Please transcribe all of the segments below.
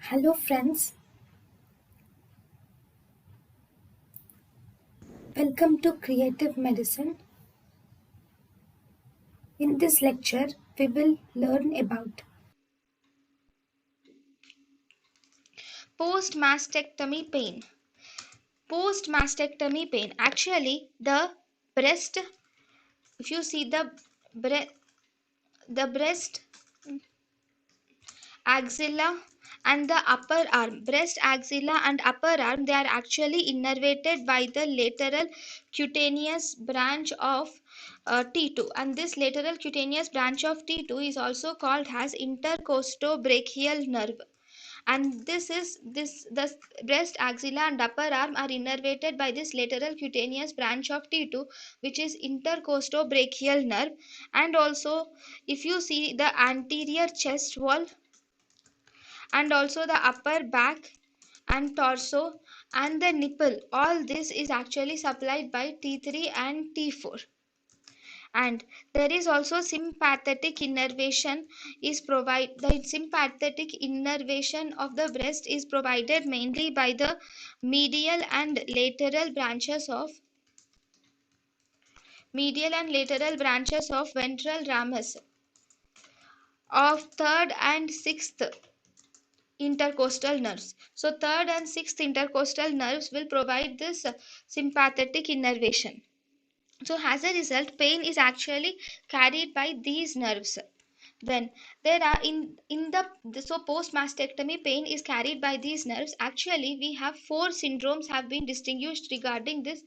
Hello friends, welcome to Creative Medicine. In this lecture, we will learn about Post-mastectomy pain. Post-mastectomy pain. Actually, the breast, if you see the breast axilla and the upper arm, breast axilla and upper arm, they are actually innervated by the lateral cutaneous branch of T2, and this lateral cutaneous branch of T2 is also called as intercostobrachial nerve. And the breast axilla and upper arm are innervated by this lateral cutaneous branch of T2, which is intercostobrachial nerve. And also, if you see the anterior chest wall and also the upper back and torso and the nipple, all this is actually supplied by T3 and T4. And there is also sympathetic innervation is provide the sympathetic innervation of the breast is provided mainly by the medial and lateral branches of ventral ramus of third and sixth intercostal nerves. So third and sixth intercostal nerves will provide this sympathetic innervation. So as a result, pain is actually carried by these nerves. Then there are in the so post mastectomy pain is carried by these nerves. Actually, we have four syndromes have been distinguished regarding this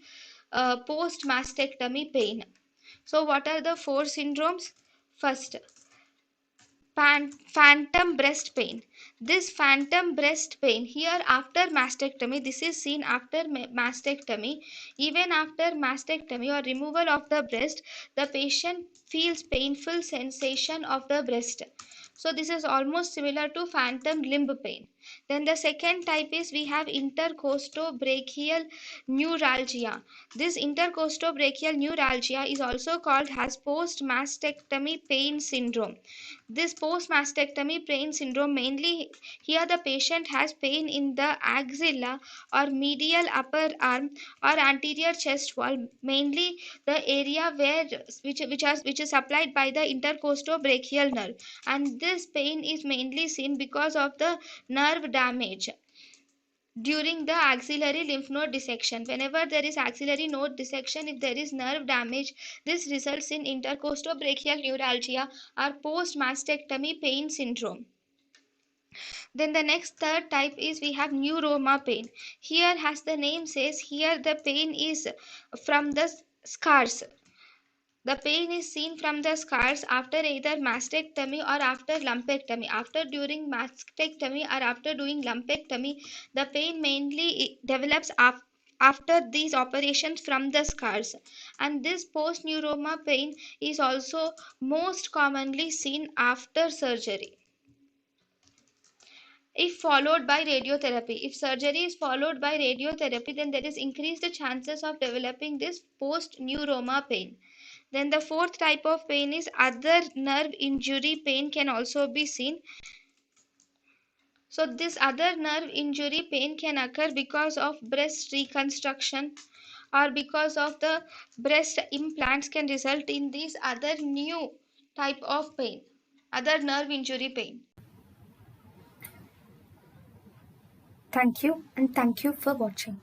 post mastectomy pain. So what are the four syndromes? First, phantom breast pain. This phantom breast pain here after mastectomy, this is seen after mastectomy. Even after mastectomy or removal of the breast, the patient feels painful sensation of the breast. So this is almost similar to phantom limb pain. Then the second type is we have intercostobrachial neuralgia. This intercostobrachial neuralgia is also called as post mastectomy pain syndrome. This post mastectomy pain syndrome, mainly here the patient has pain in the axilla or medial upper arm or anterior chest wall, mainly the area where which is supplied by the intercostobrachial nerve, and this pain is mainly seen because of the nerve damage during the axillary lymph node dissection. Whenever there is axillary node dissection, if there is nerve damage, this results in intercostobrachial neuralgia or post mastectomy pain syndrome. Then the next third type is we have neuroma pain. Here, as the name says, here the pain is from the scars. The pain is seen from the scars after either mastectomy or after lumpectomy. After during mastectomy or after doing lumpectomy, the pain mainly develops after these operations from the scars. And this post neuroma pain is also most commonly seen after surgery. If followed by radiotherapy, if surgery is followed by radiotherapy, then there is increased chances of developing this post neuroma pain. Then the fourth type of pain is other nerve injury pain can also be seen. So this other nerve injury pain can occur because of breast reconstruction or because of the breast implants can result in this other new type of pain, other nerve injury pain. thank you and thank you for watching.